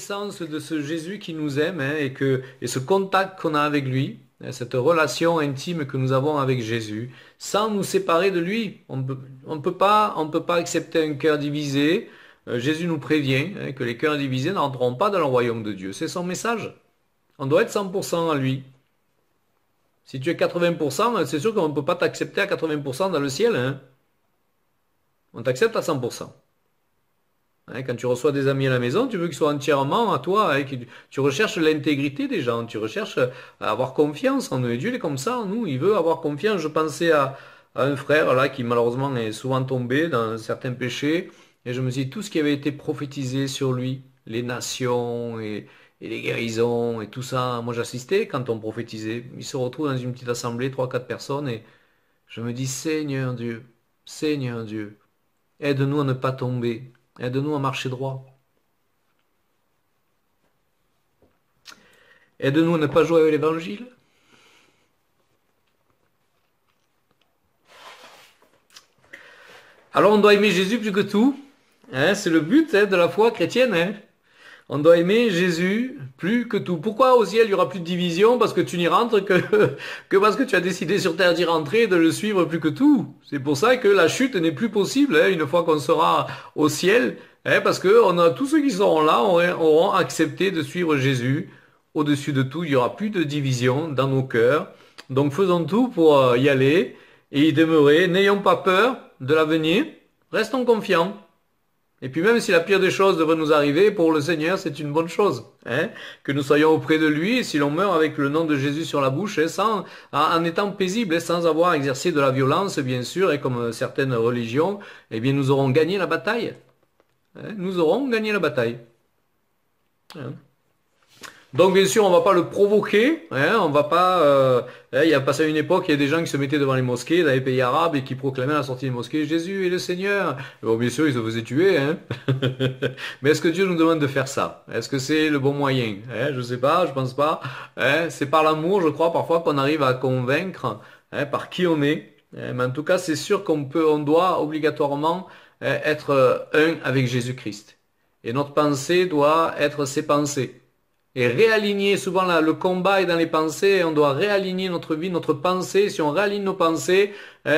reconnaissance de ce Jésus qui nous aime et ce contact qu'on a avec lui, cette relation intime que nous avons avec Jésus, sans nous séparer de lui. On peut pas accepter un cœur divisé. Jésus nous prévient que les cœurs divisés n'entreront pas dans le royaume de Dieu. C'est son message. On doit être 100% en lui. Si tu es 80%, c'est sûr qu'on ne peut pas t'accepter à 80% dans le ciel. On t'accepte à 100%. Quand tu reçois des amis à la maison, tu veux qu'ils soient entièrement à toi. Tu recherches l'intégrité des gens. Tu recherches à avoir confiance en eux. Et Dieu est comme ça en nous. Il veut avoir confiance. Je pensais à un frère là qui malheureusement est souvent tombé dans certains péchés. Et je me dis, tout ce qui avait été prophétisé sur lui, les nations et les guérisons et tout ça, moi j'assistais quand on prophétisait. Il se retrouve dans une petite assemblée, 3, 4 personnes, et je me dis, Seigneur Dieu, aide-nous à ne pas tomber, aide-nous à marcher droit. Aide-nous à ne pas jouer avec l'évangile. Alors on doit aimer Jésus plus que tout. C'est le but de la foi chrétienne. On doit aimer Jésus plus que tout. Pourquoi au ciel il y aura plus de division? Parce que tu n'y rentres que parce que tu as décidé sur terre d'y rentrer et de le suivre plus que tout. C'est pour ça que la chute n'est plus possible une fois qu'on sera au ciel. Parce que tous ceux qui seront là auront accepté de suivre Jésus au-dessus de tout. Il n'y aura plus de division dans nos cœurs. Donc faisons tout pour y aller et y demeurer. N'ayons pas peur de l'avenir. Restons confiants. Et puis même si la pire des choses devrait nous arriver, pour le Seigneur, c'est une bonne chose. Que nous soyons auprès de lui, et si l'on meurt avec le nom de Jésus sur la bouche, en étant paisible, sans avoir exercé de la violence, bien sûr, et comme certaines religions, eh bien nous aurons gagné la bataille. Nous aurons gagné la bataille. Donc bien sûr, on va pas le provoquer, on va pas. Il y a passé une époque, il y a des gens qui se mettaient devant les mosquées dans les pays arabes et qui proclamaient à la sortie des mosquées Jésus est le Seigneur. Bon, bien sûr, ils se faisaient tuer. Mais est-ce que Dieu nous demande de faire ça? Est-ce que c'est le bon moyen? Je sais pas, je pense pas. C'est par l'amour, je crois, parfois qu'on arrive à convaincre par qui on est. Mais en tout cas, c'est sûr on doit obligatoirement être un avec Jésus-Christ. Et notre pensée doit être ses pensées. Et réaligner, souvent là, le combat est dans les pensées, on doit réaligner notre vie, notre pensée. Si on réaligne nos pensées,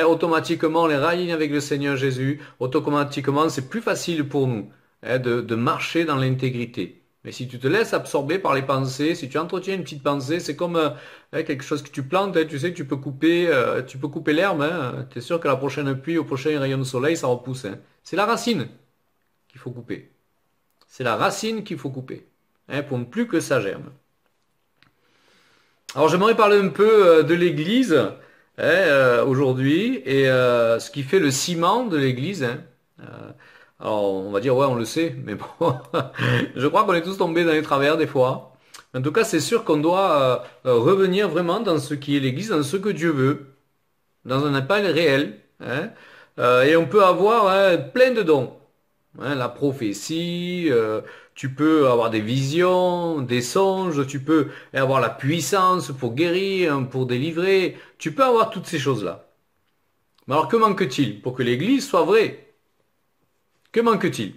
automatiquement on les réaligne avec le Seigneur Jésus, automatiquement c'est plus facile pour nous de marcher dans l'intégrité. Mais si tu te laisses absorber par les pensées, si tu entretiens une petite pensée, c'est comme quelque chose que tu plantes, tu sais que tu peux couper l'herbe, tu es sûr que la prochaine pluie, au prochain rayon de soleil, ça repousse. C'est la racine qu'il faut couper. C'est la racine qu'il faut couper. Pour ne plus que ça germe. Alors j'aimerais parler un peu de l'Église aujourd'hui et ce qui fait le ciment de l'Église. Alors on va dire ouais on le sait, mais bon, je crois qu'on est tous tombés dans les travers des fois. En tout cas c'est sûr qu'on doit revenir vraiment dans ce qui est l'Église, dans ce que Dieu veut, dans un appel réel. Et on peut avoir plein de dons. La prophétie, tu peux avoir des visions, des songes, tu peux avoir la puissance pour guérir, pour délivrer, tu peux avoir toutes ces choses-là. Mais alors que manque-t-il pour que l'Église soit vraie? Que manque-t-il?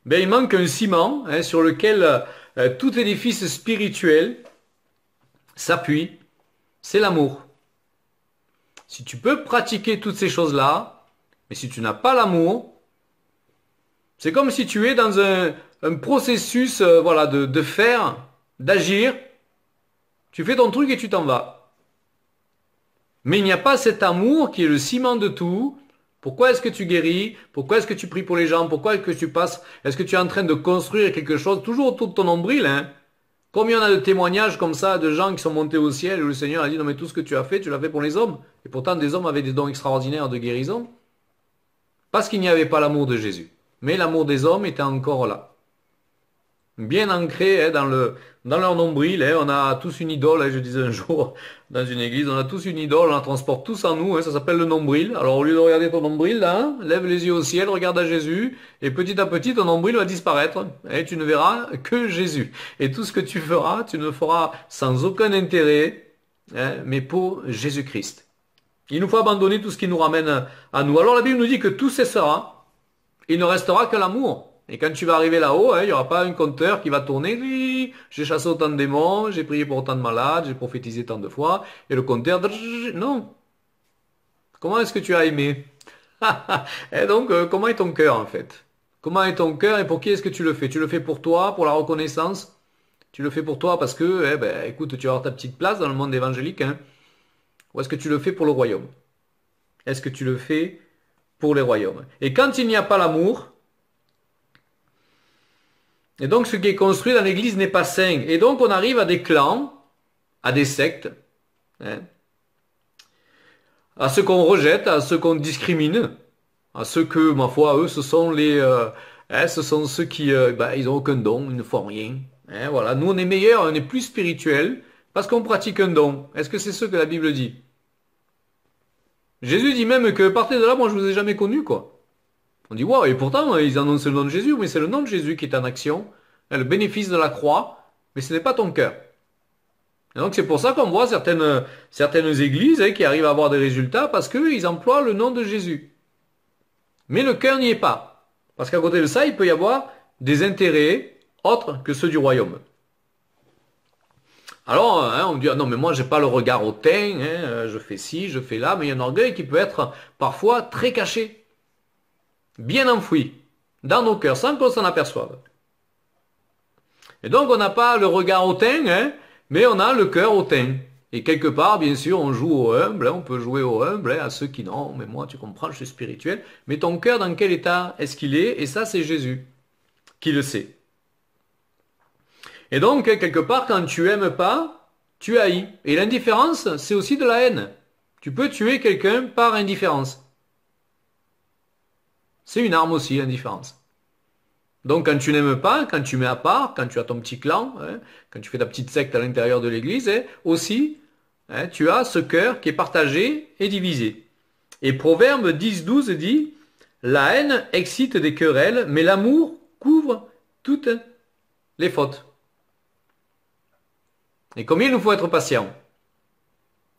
Ben, il manque un ciment sur lequel tout édifice spirituel s'appuie, c'est l'amour. Si tu peux pratiquer toutes ces choses-là, mais si tu n'as pas l'amour, c'est comme si tu es dans un processus de faire, d'agir. Tu fais ton truc et tu t'en vas. Mais il n'y a pas cet amour qui est le ciment de tout. Pourquoi est-ce que tu guéris? Pourquoi est-ce que tu pries pour les gens? Pourquoi est-ce que tu passes? Est-ce que tu es en train de construire quelque chose toujours autour de ton nombril? Combien on a de témoignages comme ça de gens qui sont montés au ciel et le Seigneur a dit non mais tout ce que tu as fait, tu l'as fait pour les hommes. Et pourtant des hommes avaient des dons extraordinaires de guérison. Parce qu'il n'y avait pas l'amour de Jésus. Mais l'amour des hommes était encore là. Bien ancré dans leur nombril. On a tous une idole, je disais un jour dans une église, on a tous une idole, on la transporte tous en nous, ça s'appelle le nombril. Alors au lieu de regarder ton nombril, là, lève les yeux au ciel, regarde à Jésus, et petit à petit ton nombril va disparaître, et tu ne verras que Jésus. Et tout ce que tu feras, tu ne le feras sans aucun intérêt, mais pour Jésus-Christ. Il nous faut abandonner tout ce qui nous ramène à nous. Alors la Bible nous dit que tout cessera. Il ne restera que l'amour. Et quand tu vas arriver là-haut, hein, il n'y aura pas un compteur qui va tourner. Oui, j'ai chassé autant de démons, j'ai prié pour autant de malades, j'ai prophétisé tant de fois. Et le compteur, non. Comment est-ce que tu as aimé? Et donc, comment est ton cœur en fait? Comment est ton cœur et pour qui est-ce que tu le fais? Tu le fais pour toi, pour la reconnaissance? Tu le fais pour toi parce que, eh ben, écoute, tu vas avoir ta petite place dans le monde évangélique, hein? Ou est-ce que tu le fais pour le royaume? Est-ce que tu le fais pour les royaumes? Et quand il n'y a pas l'amour, et donc ce qui est construit dans l'église n'est pas sain. Et donc on arrive à des clans, à des sectes, hein, à ceux qu'on rejette, à ceux qu'on discrimine, à ceux que, ma foi, eux, ce sont ce sont ceux qui, ils ont aucun don, ils ne font rien. Hein, voilà. Nous, on est meilleurs, on est plus spirituels parce qu'on pratique un don. Est-ce que c'est ce que la Bible dit? Jésus dit même que partez de là, moi je vous ai jamais connu, quoi. On dit, wow, et pourtant, ils annoncent le nom de Jésus, mais c'est le nom de Jésus qui est en action, le bénéfice de la croix, mais ce n'est pas ton cœur. Et donc c'est pour ça qu'on voit certaines églises qui arrivent à avoir des résultats parce qu'ils emploient le nom de Jésus. Mais le cœur n'y est pas. Parce qu'à côté de ça, il peut y avoir des intérêts autres que ceux du royaume. Alors, hein, on me dit, ah non, mais moi, j'ai pas le regard hautain, hein, je fais ci, je fais là, mais il y a un orgueil qui peut être parfois très caché, bien enfoui, dans nos cœurs, sans qu'on s'en aperçoive. Et donc, on n'a pas le regard hautain, hein, mais on a le cœur hautain. Et quelque part, bien sûr, on joue au humble, hein, on peut jouer au humble, hein, à ceux qui, non, mais moi, tu comprends, je suis spirituel. Mais ton cœur, dans quel état est-ce qu'il est? Et ça, c'est Jésus qui le sait. Et donc, quelque part, quand tu aimes pas, tu haïs. Et l'indifférence, c'est aussi de la haine. Tu peux tuer quelqu'un par indifférence. C'est une arme aussi, l'indifférence. Donc, quand tu n'aimes pas, quand tu mets à part, quand tu as ton petit clan, hein, quand tu fais ta petite secte à l'intérieur de l'église, hein, aussi, hein, tu as ce cœur qui est partagé et divisé. Et Proverbe 10-12 dit, la haine excite des querelles, mais l'amour couvre toutes les fautes. Et combien il nous faut être patient?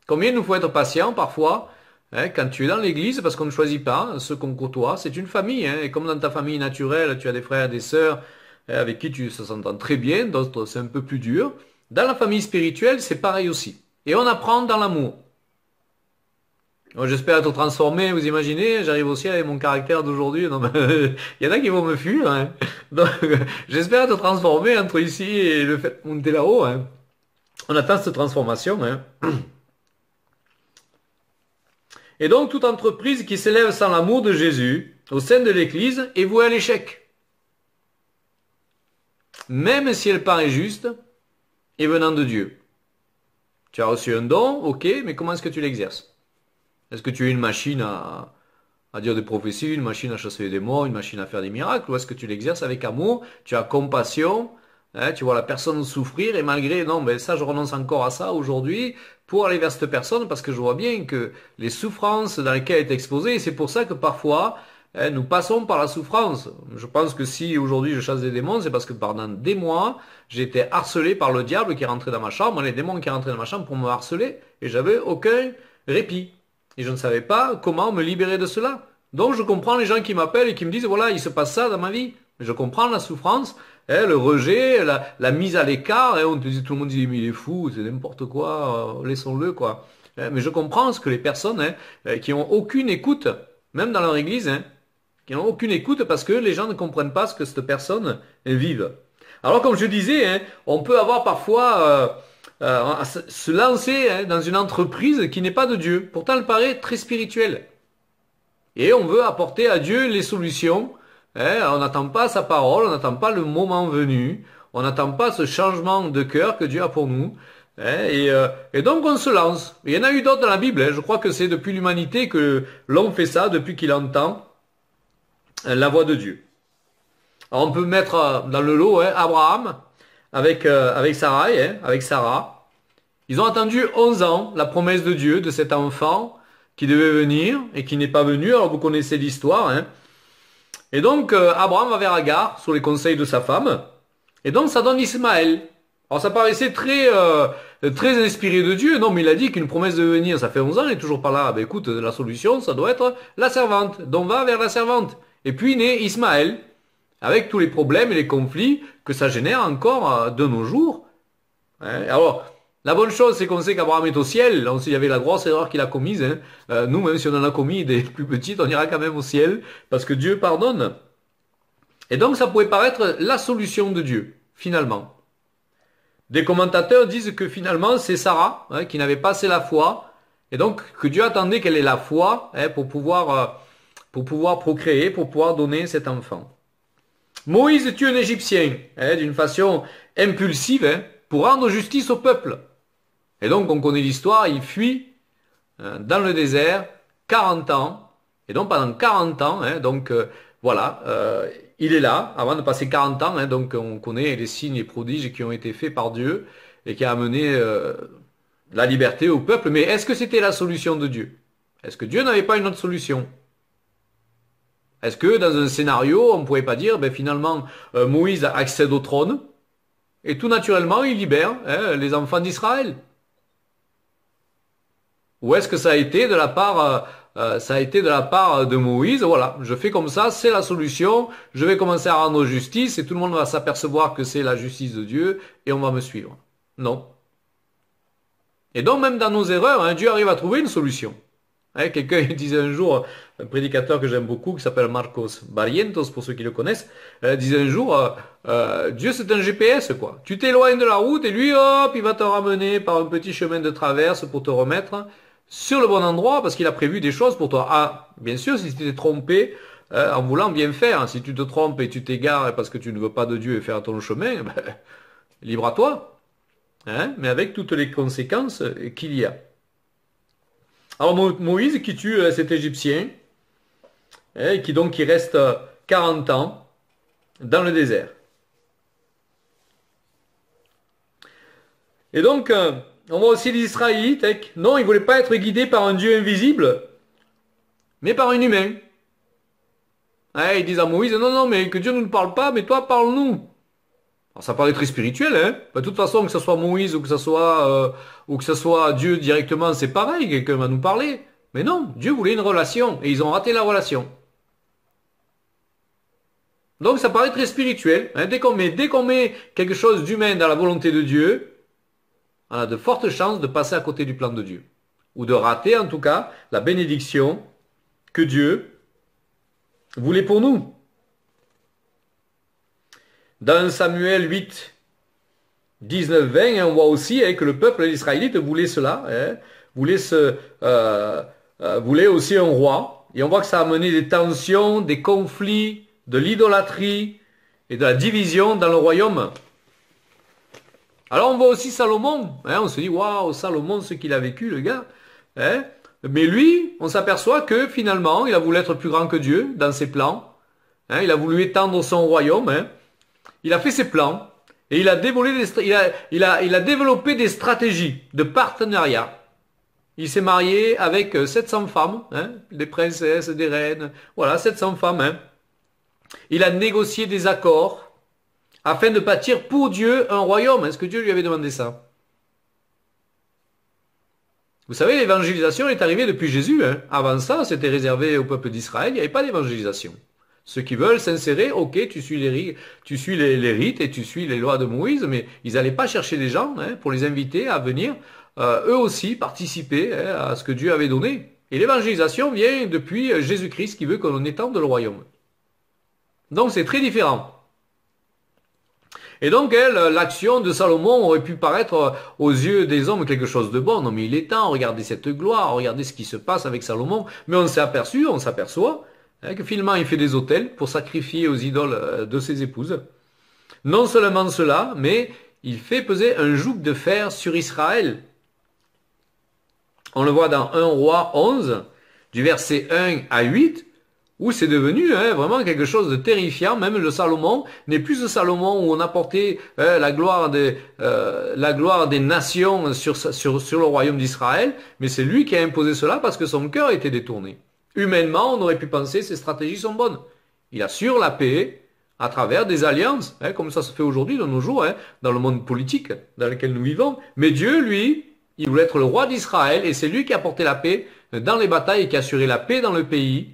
Combien il nous faut être patient parfois, hein, quand tu es dans l'église, parce qu'on ne choisit pas ceux qu'on côtoie, c'est une famille, hein, et comme dans ta famille naturelle, tu as des frères et des sœurs avec qui tu se s'entends très bien, d'autres c'est un peu plus dur. Dans la famille spirituelle, c'est pareil aussi. Et on apprend dans l'amour. J'espère être transformé, vous imaginez, j'arrive aussi avec mon caractère d'aujourd'hui. Il y en a qui vont me fuir. Hein. Donc, j'espère être transformé entre ici et le fait de monter là-haut. Hein. On attend cette transformation. Hein. Et donc, toute entreprise qui s'élève sans l'amour de Jésus au sein de l'Église est vouée à l'échec. Même si elle paraît juste et venant de Dieu. Tu as reçu un don, ok, mais comment est-ce que tu l'exerces? Est-ce que tu es une machine à dire des prophéties, une machine à chasser les démons, une machine à faire des miracles, ou est-ce que tu l'exerces avec amour, tu as compassion, hein, tu vois la personne souffrir et malgré, non, mais ça je renonce encore à ça aujourd'hui pour aller vers cette personne parce que je vois bien que les souffrances dans lesquelles elle est exposée, et c'est pour ça que parfois hein, nous passons par la souffrance. Je pense que si aujourd'hui je chasse des démons, c'est parce que pendant des mois, j'ai été harcelé par le diable qui est rentré dans ma chambre, les démons qui rentraient dans ma chambre pour me harceler, et j'avais aucun répit. Et je ne savais pas comment me libérer de cela. Donc je comprends les gens qui m'appellent et qui me disent, voilà, il se passe ça dans ma vie. Mais je comprends la souffrance, hein, le rejet, la mise à l'écart. Hein, tout le monde dit, mais il est fou, c'est n'importe quoi, laissons-le, quoi. Hein, mais je comprends ce que les personnes hein, qui ont aucune écoute, même dans leur église, hein, qui n'ont aucune écoute parce que les gens ne comprennent pas ce que cette personne vive. Alors comme je disais, hein, on peut avoir parfois... se lancer hein, dans une entreprise qui n'est pas de Dieu. Pourtant, elle paraît très spirituelle. Et on veut apporter à Dieu les solutions. Hein, on n'attend pas sa parole, on n'attend pas le moment venu, on n'attend pas ce changement de cœur que Dieu a pour nous. Hein, et donc on se lance. Il y en a eu d'autres dans la Bible. Hein, je crois que c'est depuis l'humanité que l'homme fait ça, depuis qu'il entend la voix de Dieu. Alors on peut mettre dans le lot hein, Abraham, avec Sarai, hein, avec Sarah. Ils ont attendu 11 ans la promesse de Dieu de cet enfant qui devait venir et qui n'est pas venu. Alors vous connaissez l'histoire. Hein. Et donc Abraham va vers Agar sous les conseils de sa femme. Et donc ça donne Ismaël. Alors ça paraissait très inspiré de Dieu. Non mais il a dit qu'une promesse de venir, ça fait 11 ans, il n'est toujours pas là. Ben écoute, la solution ça doit être la servante. Donc va vers la servante. Et puis naît Ismaël. avec tous les problèmes et les conflits que ça génère encore de nos jours. Hein. Alors, la bonne chose, c'est qu'on sait qu'Abraham est au ciel. On sait qu'il y avait la grosse erreur qu'il a commise. Hein. Nous, même si on en a commis des plus petites, on ira quand même au ciel, parce que Dieu pardonne. Et donc, ça pourrait paraître la solution de Dieu, finalement. Des commentateurs disent que finalement, c'est Sarah qui n'avait pas assez la foi, et donc que Dieu attendait qu'elle ait la foi pour pouvoir procréer, pour pouvoir donner cet enfant. Moïse tue un Égyptien d'une façon impulsive pour rendre justice au peuple. Et donc, on connaît l'histoire, il fuit dans le désert 40 ans, et donc pendant 40 ans, voilà, il est là, avant de passer 40 ans, donc on connaît les signes et prodiges qui ont été faits par Dieu, et qui a amené la liberté au peuple. Mais est-ce que c'était la solution de Dieu? Est-ce que Dieu n'avait pas une autre solution? Est-ce que dans un scénario, on ne pourrait pas dire, finalement, Moïse accède au trône, et tout naturellement, il libère les enfants d'Israël? Ou est-ce que ça a été de la part de Moïse? Voilà, je fais comme ça, c'est la solution. Je vais commencer à rendre justice et tout le monde va s'apercevoir que c'est la justice de Dieu et on va me suivre. Non. Et donc même dans nos erreurs, Dieu arrive à trouver une solution. Quelqu'un disait un jour, un prédicateur que j'aime beaucoup, qui s'appelle Marcos Barrientos, pour ceux qui le connaissent, disait un jour, Dieu c'est un GPS, quoi. Tu t'éloignes de la route et lui, hop, il va te ramener par un petit chemin de traverse pour te remettre sur le bon endroit, parce qu'il a prévu des choses pour toi. Ah, bien sûr, si tu t'es trompé en voulant bien faire, si tu te trompes et tu t'égares parce que tu ne veux pas de Dieu et faire ton chemin, libre à toi. Mais avec toutes les conséquences qu'il y a. Alors Moïse qui tue cet Égyptien, qui reste 40 ans dans le désert. Et donc, on voit aussi les Israélites, non, ils ne voulaient pas être guidés par un Dieu invisible, mais par un humain. Ils disent à Moïse, non, mais que Dieu ne nous parle pas, mais toi, parle-nous. Alors ça paraît très spirituel, de toute façon, que ce soit Moïse ou que ce soit Dieu directement, c'est pareil, quelqu'un va nous parler. Mais non, Dieu voulait une relation, et ils ont raté la relation. Donc ça paraît très spirituel. Dès qu'on met quelque chose d'humain dans la volonté de Dieu, on a de fortes chances de passer à côté du plan de Dieu. Ou de rater, en tout cas, la bénédiction que Dieu voulait pour nous. Dans Samuel 8, 19, 20, on voit aussi que le peuple israélite voulait cela, voulait aussi un roi. Et on voit que ça a amené des tensions, des conflits, de l'idolâtrie et de la division dans le royaume. Alors on voit aussi Salomon, on se dit, waouh, Salomon, ce qu'il a vécu, le gars. Mais lui, on s'aperçoit que finalement, il a voulu être plus grand que Dieu dans ses plans. Il a voulu étendre son royaume. Il a fait ses plans et il a développé des stratégies de partenariat. Il s'est marié avec 700 femmes, des princesses, des reines, voilà, 700 femmes. Il a négocié des accords afin de bâtir pour Dieu un royaume. Est-ce que Dieu lui avait demandé ça? Vous savez, l'évangélisation est arrivée depuis Jésus. Avant ça, c'était réservé au peuple d'Israël, il n'y avait pas d'évangélisation. Ceux qui veulent s'insérer, ok, tu suis les rites et tu suis les lois de Moïse, mais ils n'allaient pas chercher des gens pour les inviter à venir, eux aussi, participer à ce que Dieu avait donné. Et l'évangélisation vient depuis Jésus-Christ qui veut qu'on étende le royaume. Donc c'est très différent. Et donc l'action de Salomon aurait pu paraître aux yeux des hommes quelque chose de bon. Non mais il est temps, regardez cette gloire, regardez ce qui se passe avec Salomon. Mais on s'aperçoit, que finalement il fait des autels pour sacrifier aux idoles de ses épouses. Non seulement cela, mais il fait peser un joug de fer sur Israël. On le voit dans 1 Roi 11, du verset 1 à 8, où c'est devenu vraiment quelque chose de terrifiant. Même le Salomon n'est plus ce Salomon où on a porté la gloire des nations sur le royaume d'Israël, mais c'est lui qui a imposé cela parce que son cœur était détourné. Humainement, on aurait pu penser que ces stratégies sont bonnes. Il assure la paix à travers des alliances, comme ça se fait aujourd'hui, de nos jours, dans le monde politique dans lequel nous vivons. Mais Dieu, lui, il voulait être le roi d'Israël et c'est lui qui a porté la paix dans les batailles et qui a assuré la paix dans le pays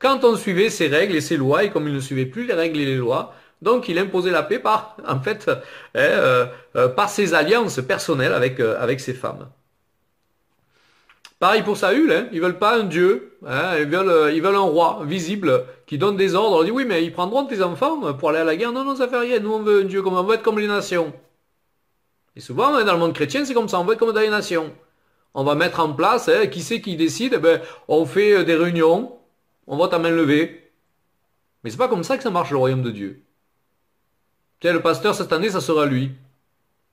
quand on suivait ses règles et ses lois, et comme il ne suivait plus les règles et les lois, donc il imposait la paix par, en fait, par ses alliances personnelles avec ses femmes. Pareil pour Saül, hein, ils veulent pas un dieu, hein, ils veulent un roi visible qui donne des ordres. On dit oui, mais ils prendront tes enfants pour aller à la guerre. Non, non, ça fait rien. Nous, on veut un dieu, on veut être comme les nations. Et souvent, hein, dans le monde chrétien, c'est comme ça. On veut être comme dans les nations. On va mettre en place, hein, qui c'est qui décide? Ben, on fait des réunions, on vote à main levée. Mais c'est pas comme ça que ça marche le royaume de Dieu. Tiens, le pasteur cette année, ça sera lui.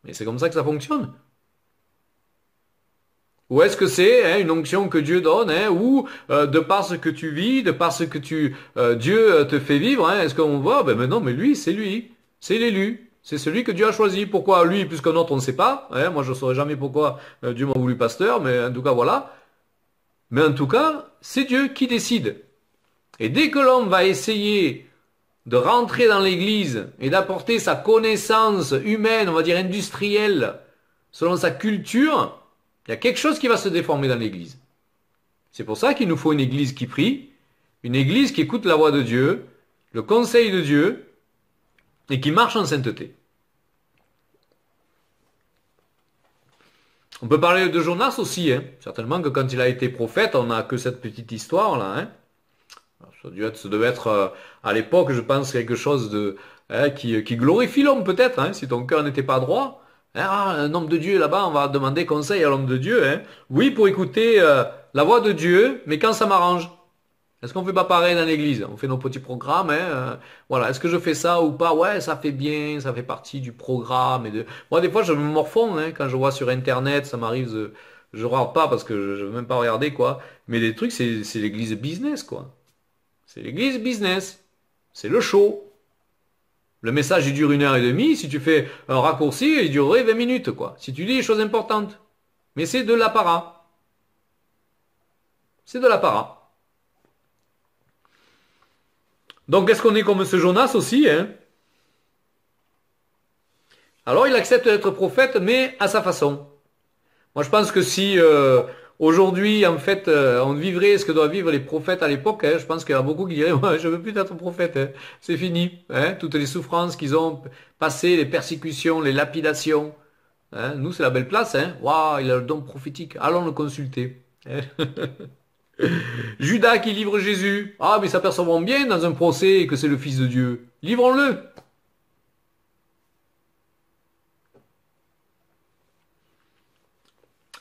Mais c'est comme ça que ça fonctionne. Ou est-ce que c'est hein, une onction que Dieu donne, hein, ou de par ce que tu vis, de par ce que Dieu te fait vivre, hein, est-ce qu'on voit? Ben non, mais lui, c'est l'élu, c'est celui que Dieu a choisi. Pourquoi lui plus qu'un autre, on ne sait pas. Hein, moi, je ne saurais jamais pourquoi Dieu m'a voulu pasteur, mais en tout cas, voilà. Mais en tout cas, c'est Dieu qui décide. Et dès que l'homme va essayer de rentrer dans l'Église et d'apporter sa connaissance humaine, on va dire industrielle, selon sa culture, il y a quelque chose qui va se déformer dans l'Église. C'est pour ça qu'il nous faut une Église qui prie, une Église qui écoute la voix de Dieu, le conseil de Dieu, et qui marche en sainteté. On peut parler de Jonas aussi, hein. Certainement que quand il a été prophète, on n'a que cette petite histoire-là. Hein. Ça devait être à l'époque, je pense, quelque chose de qui glorifie l'homme peut-être, hein, si ton cœur n'était pas droit. Ah, un homme de Dieu là-bas, on va demander conseil à l'homme de Dieu. Hein. Oui, pour écouter la voix de Dieu, mais quand ça m'arrange. Est-ce qu'on fait pas pareil dans l'église? On fait nos petits programmes. Hein, voilà. Est-ce que je fais ça ou pas? Ouais, ça fait bien, ça fait partie du programme. Moi, des fois, je me morfonds hein, quand je vois sur Internet, ça m'arrive, je regarde pas parce que je veux même pas regarder quoi. Mais les trucs, c'est l'église business quoi. C'est l'église business. C'est le show. Le message, il dure 1h30. Si tu fais un raccourci, il durerait 20 minutes, quoi. Si tu dis les choses importantes. Mais c'est de l'apparat. C'est de l'apparat. Donc, est-ce qu'on est comme ce Jonas aussi, hein? Alors, il accepte d'être prophète, mais à sa façon. Moi, je pense que si aujourd'hui, en fait, on vivrait ce que doivent vivre les prophètes à l'époque, hein, je pense qu'il y a beaucoup qui diraient, ouais, je veux plus être prophète, hein, c'est fini. Hein, toutes les souffrances qu'ils ont passées, les persécutions, les lapidations. Hein, nous, c'est la belle place. Hein. Waouh, il a le don prophétique. Allons le consulter. Hein. Judas qui livre Jésus. Ah, mais s'apercevront bien dans un procès que c'est le Fils de Dieu. Livrons-le.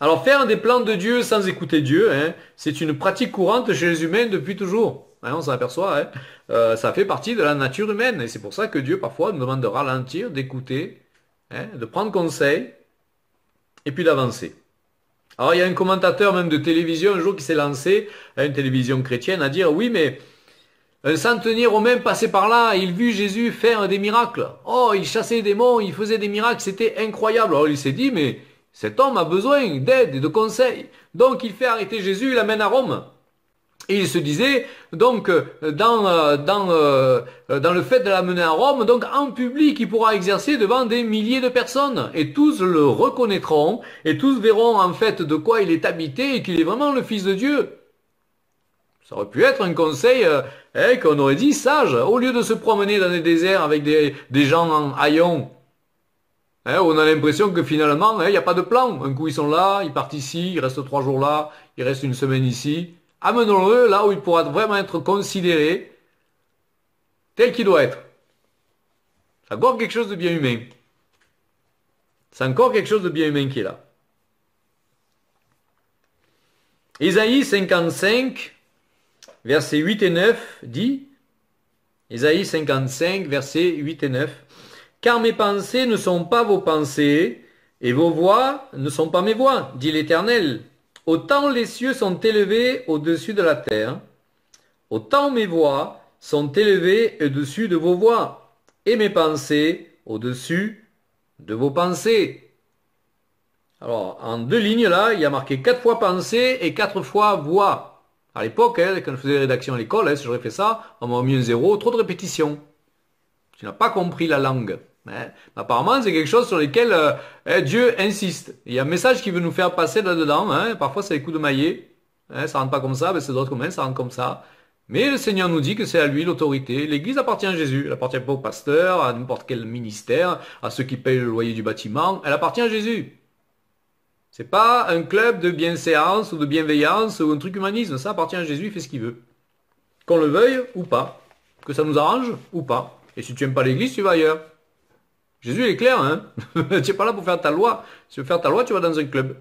Alors faire des plans de Dieu sans écouter Dieu, hein, c'est une pratique courante chez les humains depuis toujours. Hein, on s'en aperçoit, hein. Ça fait partie de la nature humaine. Et c'est pour ça que Dieu parfois nous demande de ralentir, d'écouter, hein, de prendre conseil, et puis d'avancer. Alors il y a un commentateur même de télévision un jour qui s'est lancé, à une télévision chrétienne, à dire oui mais un centenier romain passait par là, il vit Jésus faire des miracles. Oh, il chassait des démons, il faisait des miracles, c'était incroyable. Alors il s'est dit mais cet homme a besoin d'aide et de conseils. Donc il fait arrêter Jésus, il l'amène à Rome. Et il se disait, donc, dans le fait de l'amener à Rome, donc en public, il pourra exercer devant des milliers de personnes. Et tous le reconnaîtront, et tous verront en fait de quoi il est habité et qu'il est vraiment le Fils de Dieu. Ça aurait pu être un conseil qu'on aurait dit sage, au lieu de se promener dans des déserts avec des gens en haillons. Hein, on a l'impression que finalement, il n'y a pas de plan. Un coup, ils sont là, ils partent ici, ils restent 3 jours là, ils restent une semaine ici. Amenons-le là où il pourra vraiment être considéré tel qu'il doit être. C'est encore quelque chose de bien humain. C'est encore quelque chose de bien humain qui est là. Ésaïe 55, versets 8 et 9 dit, Ésaïe 55, versets 8 et 9, « Car mes pensées ne sont pas vos pensées, et vos voix ne sont pas mes voix, dit l'Éternel. Autant les cieux sont élevés au-dessus de la terre, autant mes voix sont élevées au-dessus de vos voix, et mes pensées au-dessus de vos pensées. » Alors, en 2 lignes là, il y a marqué 4 fois pensée et 4 fois voix. À l'époque, quand je faisais la rédaction à l'école, si j'aurais fait ça, on m'a mis un 0, trop de répétitions. Tu n'as pas compris la langue. Hein. Apparemment, c'est quelque chose sur lequel Dieu insiste. Il y a un message qui veut nous faire passer là-dedans. Hein. Parfois, c'est les coups de maillet. Hein. Ça rentre pas comme ça, mais c'est d'autres comme ça rentre comme ça. Mais le Seigneur nous dit que c'est à lui l'autorité. L'Église appartient à Jésus. Elle appartient pas au pasteur, à n'importe quel ministère, à ceux qui payent le loyer du bâtiment. Elle appartient à Jésus. C'est pas un club de bienséance ou de bienveillance ou un truc humanisme. Ça appartient à Jésus, il fait ce qu'il veut. Qu'on le veuille ou pas. Que ça nous arrange ou pas. Et si tu n'aimes pas l'Église, tu vas ailleurs. Jésus est clair, hein. Tu n'es pas là pour faire ta loi. Si tu veux faire ta loi, tu vas dans un club.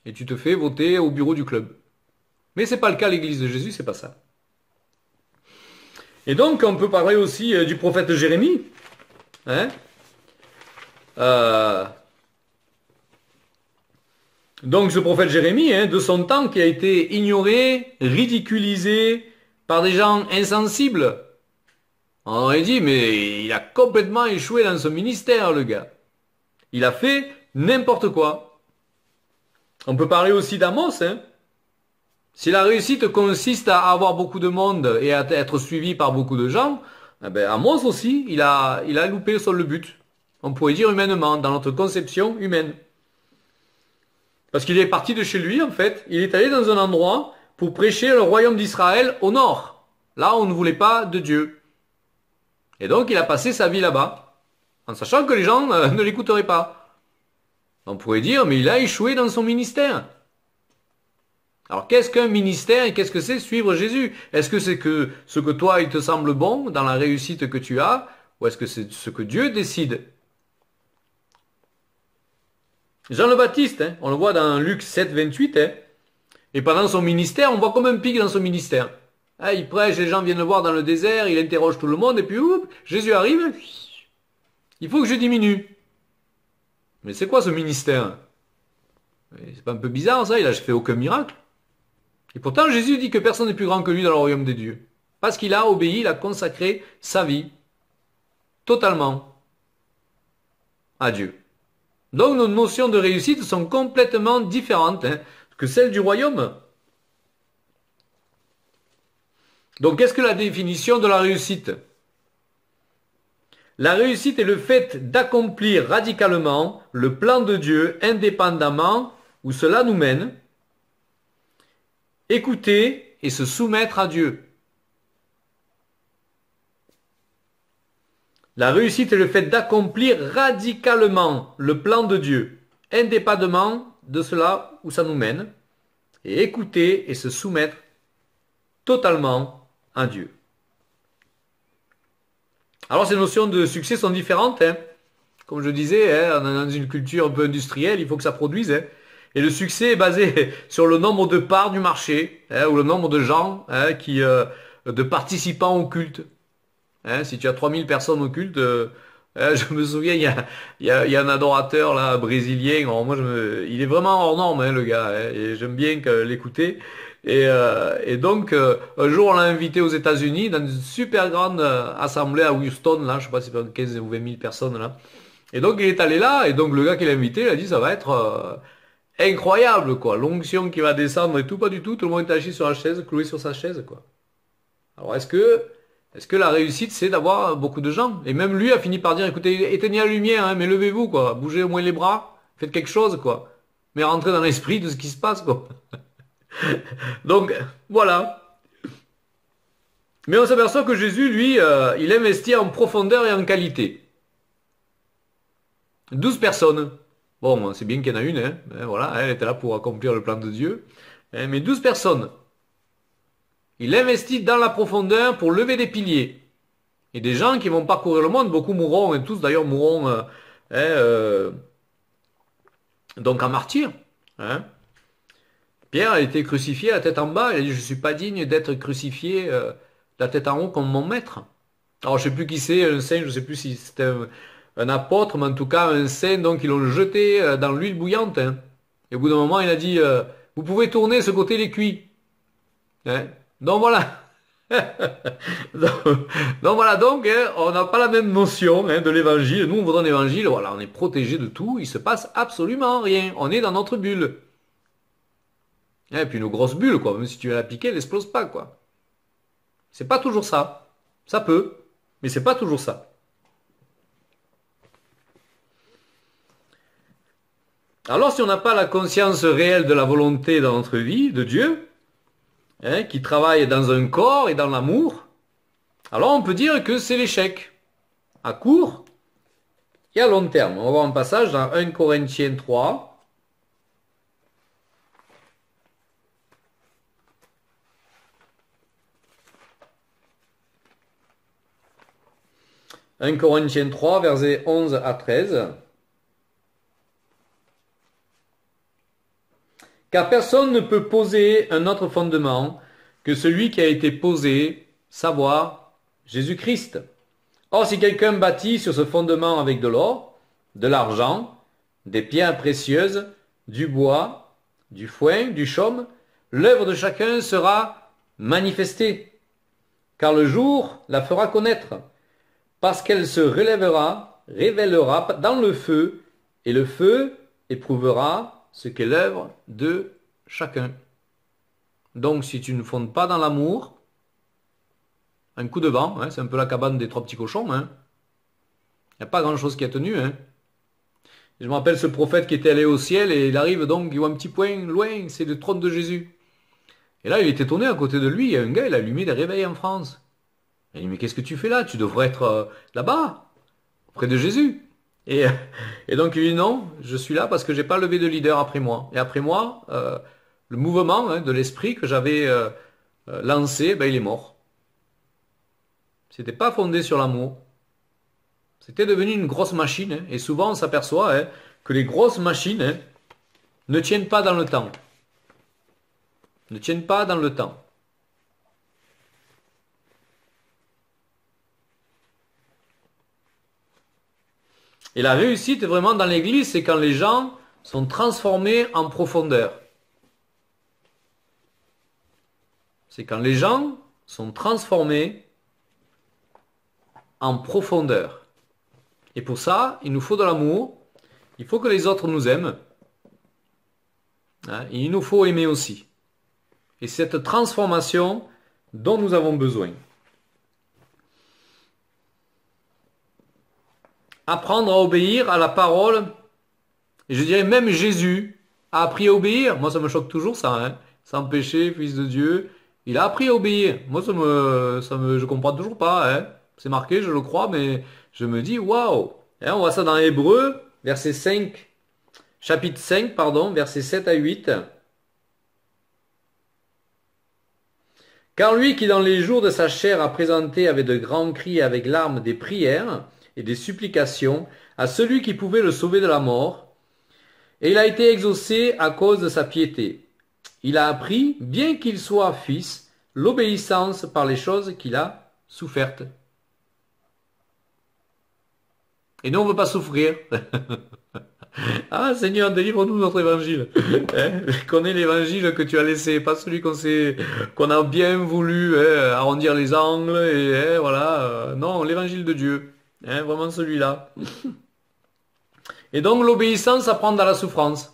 Et tu te fais voter au bureau du club. Mais c'est pas le cas, l'Église de Jésus, c'est pas ça. Et donc, on peut parler aussi du prophète Jérémie. Hein. Euh, donc, ce prophète Jérémie, hein, de son temps, qui a été ignoré, ridiculisé par des gens insensibles. On aurait dit, mais il a complètement échoué dans son ministère, le gars. Il a fait n'importe quoi. On peut parler aussi d'Amos, hein. Si la réussite consiste à avoir beaucoup de monde et à être suivi par beaucoup de gens, eh ben Amos aussi, il a loupé sur le but. On pourrait dire humainement, dans notre conception humaine. Parce qu'il est parti de chez lui, en fait. Il est allé dans un endroit pour prêcher le royaume d'Israël au nord. Là, on ne voulait pas de Dieu. Et donc, il a passé sa vie là-bas, en sachant que les gens ne l'écouteraient pas. On pourrait dire, mais il a échoué dans son ministère. Alors, qu'est-ce qu'un ministère et qu'est-ce que c'est suivre Jésus? Est-ce que c'est que ce que toi, il te semble bon dans la réussite que tu as, ou est-ce que c'est ce que Dieu décide? Jean le Baptiste, hein, on le voit dans Luc 7, 28, hein, et pendant son ministère, on voit comme un pic dans son ministère. Ah, il prêche, les gens viennent le voir dans le désert, il interroge tout le monde, et puis oups, Jésus arrive, il faut que je diminue. Mais c'est quoi ce ministère? C'est pas un peu bizarre ça? Il a fait aucun miracle. Et pourtant, Jésus dit que personne n'est plus grand que lui dans le royaume des dieux. Parce qu'il a obéi, il a consacré sa vie totalement à Dieu. Donc nos notions de réussite sont complètement différentes que celles du royaume. Donc qu'est-ce que la définition de la réussite? La réussite est le fait d'accomplir radicalement le plan de Dieu indépendamment où cela nous mène, écouter et se soumettre à Dieu. La réussite est le fait d'accomplir radicalement le plan de Dieu, indépendamment de cela où ça nous mène, et écouter et se soumettre totalement à Dieu. Alors ces notions de succès sont différentes. Hein. Comme je disais, hein, on est dans une culture un peu industrielle, il faut que ça produise. Hein. Et le succès est basé sur le nombre de parts du marché, hein, ou le nombre de gens de participants au culte. Hein, si tu as 3000 personnes au culte, je me souviens, il y a un adorateur là, brésilien, alors moi il est vraiment hors norme hein, le gars, hein, et j'aime bien l'écouter. Et donc un jour on l'a invité aux États-Unis dans une super grande assemblée à Houston, là, je sais pas si c'est 15 ou 20 000 personnes là. Et donc il est allé là, et donc le gars qui l'a invité, il a dit ça va être incroyable quoi, l'onction qui va descendre et tout, pas du tout, tout le monde est assis sur la chaise, cloué sur sa chaise quoi. Alors est-ce que la réussite, c'est d'avoir beaucoup de gens? Et même lui a fini par dire, écoutez, éteignez la lumière, hein, mais levez-vous, quoi. Bougez au moins les bras, faites quelque chose, quoi. Mais rentrez dans l'esprit de ce qui se passe, quoi. Donc, voilà. Mais on s'aperçoit que Jésus, lui, il investit en profondeur et en qualité. 12 personnes. Bon, c'est bien qu'il y en a une, hein. Voilà, elle était là pour accomplir le plan de Dieu. Mais 12 personnes. Il investit dans la profondeur pour lever des piliers. Et des gens qui vont parcourir le monde, beaucoup mourront, et tous d'ailleurs mourront donc en martyr. Hein. Pierre a été crucifié la tête en bas, il a dit je ne suis pas digne d'être crucifié la tête en haut comme mon maître. Alors je ne sais plus qui c'est, un saint, je ne sais plus si c'était un apôtre, mais en tout cas un saint, donc ils l'ont jeté dans l'huile bouillante. Hein. Et au bout d'un moment il a dit vous pouvez tourner ce côté les cuits. Hein. Donc voilà. donc voilà, donc hein, on n'a pas la même notion hein, de l'évangile. Nous on voit dans l'évangile, voilà, on est protégé de tout, il se passe absolument rien. On est dans notre bulle. Et puis nos grosses bulles, quoi, même si tu viens la piquer, elle n'explose pas, quoi. C'est pas toujours ça. Ça peut, mais c'est pas toujours ça. Alors si on n'a pas la conscience réelle de la volonté dans notre vie, de Dieu, hein, qui travaille dans un corps et dans l'amour, alors on peut dire que c'est l'échec, à court et à long terme. On va voir un passage dans 1 Corinthiens 3. 1 Corinthiens 3, versets 11 à 13. Car personne ne peut poser un autre fondement que celui qui a été posé, savoir Jésus-Christ. Or, si quelqu'un bâtit sur ce fondement avec de l'or, de l'argent, des pierres précieuses, du bois, du foin, du chaume, l'œuvre de chacun sera manifestée, car le jour la fera connaître, parce qu'elle se révélera dans le feu, et le feu éprouvera ce qu'est l'œuvre de chacun. Donc, si tu ne fondes pas dans l'amour, un coup de vent, hein, c'est un peu la cabane des trois petits cochons, hein. Il n'y a pas grand-chose qui a tenu, hein. Je me rappelle ce prophète qui était allé au ciel et il arrive donc, il voit un petit point loin, c'est le trône de Jésus. Et là, il est étonné, à côté de lui, il y a un gars, il a allumé des réveils en France. Il dit, mais qu'est-ce que tu fais là? Tu devrais être là-bas, auprès de Jésus. Et, et donc il dit, non, je suis là parce que j'ai pas levé de leader après moi. Et après moi, le mouvement, hein, de l'esprit que j'avais lancé, ben, il est mort. C'était pas fondé sur l'amour. C'était devenu une grosse machine, hein. Et souvent on s'aperçoit, hein, que les grosses machines, hein, ne tiennent pas dans le temps. Ne tiennent pas dans le temps. Et la réussite vraiment dans l'église, c'est quand les gens sont transformés en profondeur. C'est quand les gens sont transformés en profondeur. Et pour ça, il nous faut de l'amour. Il faut que les autres nous aiment. Hein, et il nous faut aimer aussi. Et cette transformation dont nous avons besoin. Apprendre à obéir à la parole. Et je dirais même Jésus a appris à obéir. Moi, ça me choque toujours ça. Hein. Sans péché, fils de Dieu. Il a appris à obéir. Moi, je comprends toujours pas. Hein. C'est marqué, je le crois, mais je me dis, waouh. On voit ça dans Hébreux, verset 5, chapitre 5, pardon, versets 7 à 8. Car lui qui dans les jours de sa chair a présenté avec de grands cris et avec larmes des prières et des supplications à celui qui pouvait le sauver de la mort, et il a été exaucé à cause de sa piété. Il a appris, bien qu'il soit fils, l'obéissance par les choses qu'il a souffertes. Et nous, on ne veut pas souffrir. Ah, Seigneur, délivre-nous de notre évangile. Je connais l'évangile que tu as laissé, pas celui qu'on a bien voulu arrondir les angles, et voilà. Non, l'évangile de Dieu. Vraiment celui-là. Et donc, l'obéissance apprend dans la souffrance.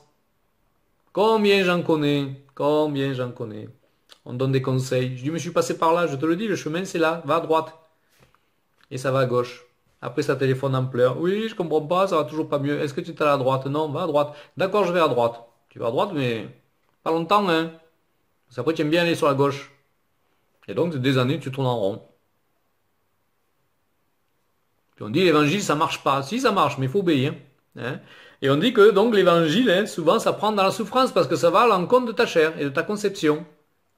Combien j'en connais? Combien j'en connais? On donne des conseils. Je dis, mais je suis passé par là, je te le dis, le chemin c'est là, va à droite. Et ça va à gauche. Après, ça téléphone en pleurs. Oui, je comprends pas, ça va toujours pas mieux. Est-ce que tu es à la droite? Non, va à droite. D'accord, je vais à droite. Tu vas à droite, mais pas longtemps, hein. Parce qu'après, tu aimes bien aller sur la gauche. Et donc, des années, tu tournes en rond. Puis on dit, l'évangile, ça marche pas. Si, ça marche, mais il faut obéir. Hein. Et on dit que, donc, l'évangile, hein, souvent, ça prend dans la souffrance parce que ça va à l'encontre de ta chair et de ta conception.